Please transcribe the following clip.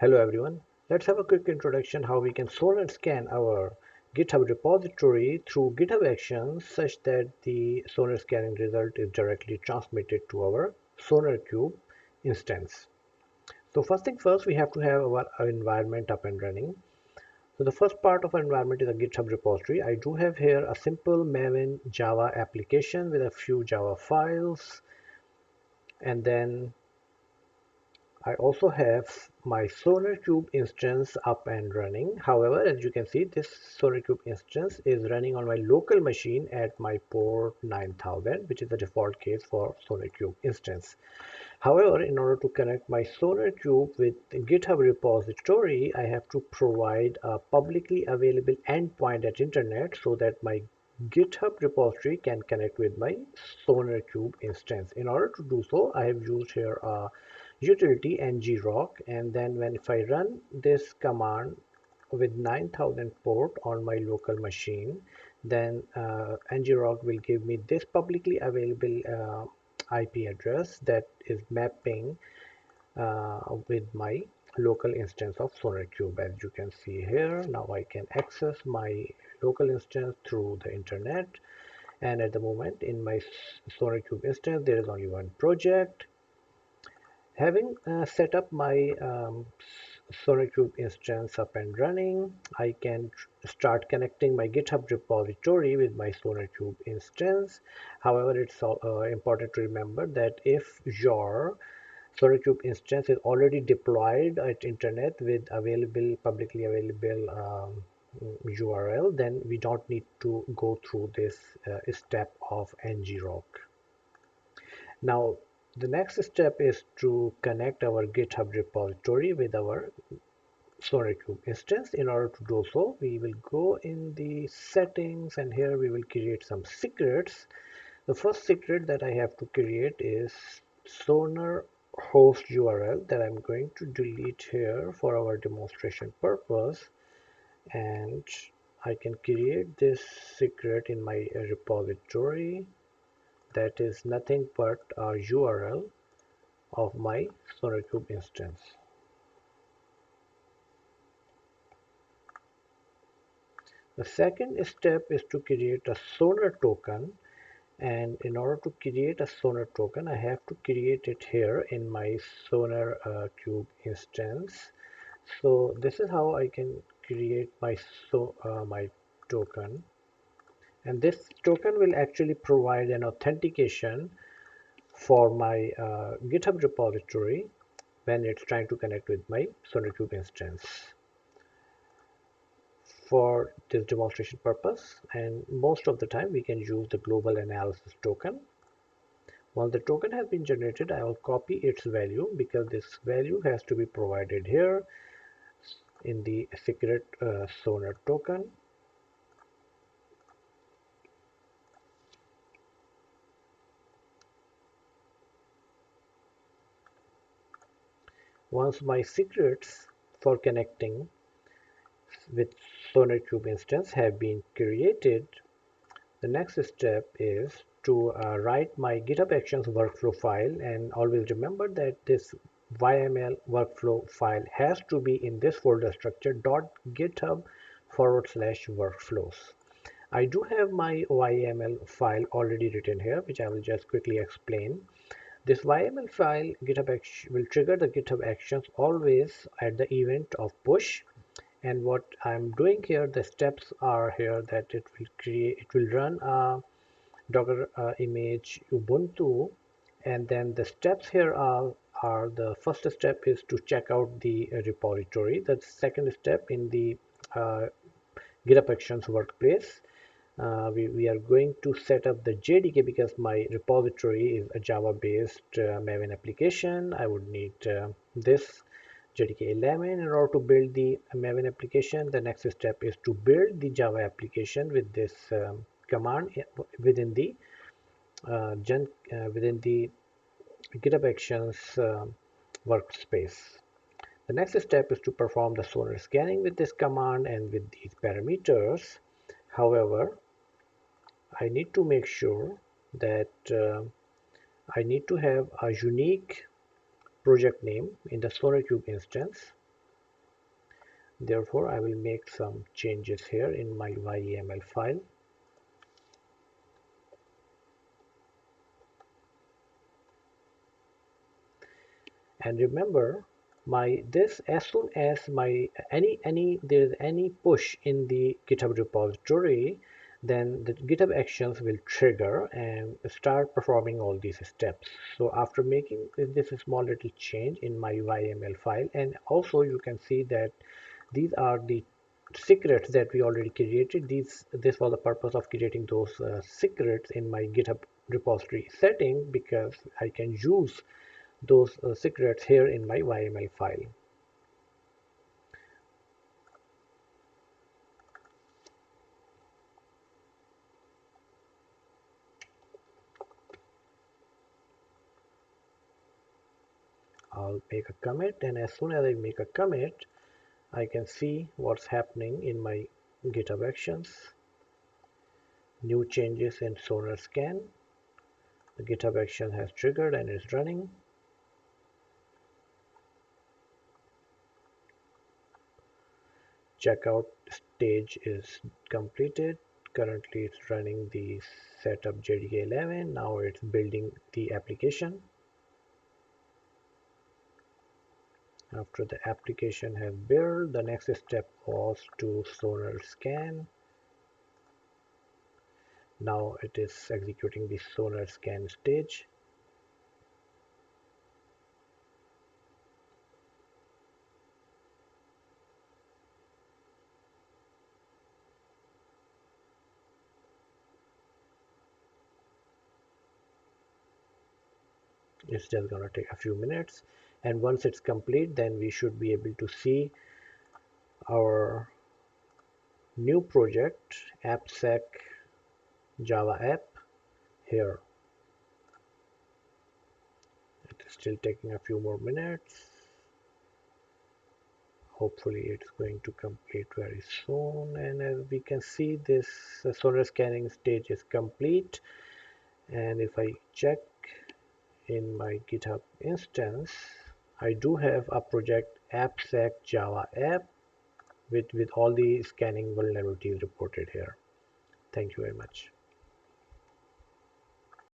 Hello everyone. Let's have a quick introduction how we can SonarScan our GitHub repository through GitHub Actions such that the SonarScanning result is directly transmitted to our SonarCube instance. So first thing first, we have to have our environment up and running. So the first part of our environment is a GitHub repository. I do have here a simple Maven Java application with a few Java files, and then I also have my SonarCube instance up and running. However, as you can see, this SonarCube instance is running on my local machine at my port 9000, which is the default case for SonarCube instance. However, in order to connect my SonarCube with GitHub repository, I have to provide a publicly available endpoint at internet so that my GitHub repository can connect with my SonarCube instance. In order to do so, I have used here a utility ngrok, and then if I run this command with 9000 port on my local machine, then ngrok will give me this publicly available IP address that is mapping with my local instance of SonarCube. As you can see here, now I can access my local instance through the internet, and at the moment in my SonarCube instance there is only one project. Having set up my SonarCube instance up and running, I can start connecting my GitHub repository with my SonarCube instance. However, it's important to remember that if your SonarCube instance is already deployed at internet with publicly available URL, then we don't need to go through this step of ngrok. Now, the next step is to connect our GitHub repository with our SonarCube instance. In order to do so, we will go in the settings, and here we will create some secrets. The first secret that I have to create is Sonar host URL that I'm going to delete here for our demonstration purpose, and I can create this secret in my repository that is nothing but a URL of my SonarCube instance. The second step is to create a Sonar token, and in order to create a Sonar token I have to create it here in my SonarCube instance. So this is how I can create my token, and this token will actually provide an authentication for my GitHub repository when it's trying to connect with my SonarCube instance for this demonstration purpose. And most of the time we can use the global analysis token. Once the token has been generated, I will copy its value because this value has to be provided here in the secret Sonar token. Once my secrets for connecting with SonarCube instance have been created, the next step is to write my GitHub Actions workflow file, and always remember that this YML workflow file has to be in this folder structure .github/workflows. I do have my YML file already written here, which I will just quickly explain. This YML file will trigger the GitHub Actions always at the event of push. And what I'm doing here, the steps are here that it will run a Docker image Ubuntu, and then the steps here are the first step is to check out the repository. The second step in the GitHub Actions workplace, we are going to set up the JDK because my repository is a Java based Maven application. I would need this JDK 11 in order to build the Maven application. The next step is to build the Java application with this command within the GitHub Actions workspace. The next step is to perform the Sonar scanning with this command and with these parameters. However, I need to make sure that I need to have a unique project name in the SonarCube instance. Therefore, I will make some changes here in my YAML file. And remember, my this as soon as my there is any push in the GitHub repository, then the GitHub actions will trigger and start performing all these steps. So after making this small little change in my YML file, and also you can see that these are the secrets that we already created. This was the purpose of creating those secrets in my GitHub repository setting, because I can use those secrets here in my YML file. I'll make a commit, and as soon as I make a commit, I can see what's happening in my GitHub Actions. New changes in SonarScan. The GitHub action has triggered and is running. Checkout stage is completed. Currently it's running the setup JDK 11. Now it's building the application. After the application has built, the next step was to SonarScan. Now it is executing the SonarScan stage. It's just going to take a few minutes, and once it's complete, then we should be able to see our new project, AppSec Java app here. It is still taking a few more minutes. Hopefully it's going to complete very soon, and as we can see, this sonar scanning stage is complete. And if I check in my GitHub instance, I do have a project AppSec Java app with all the scanning vulnerabilities reported here. Thank you very much.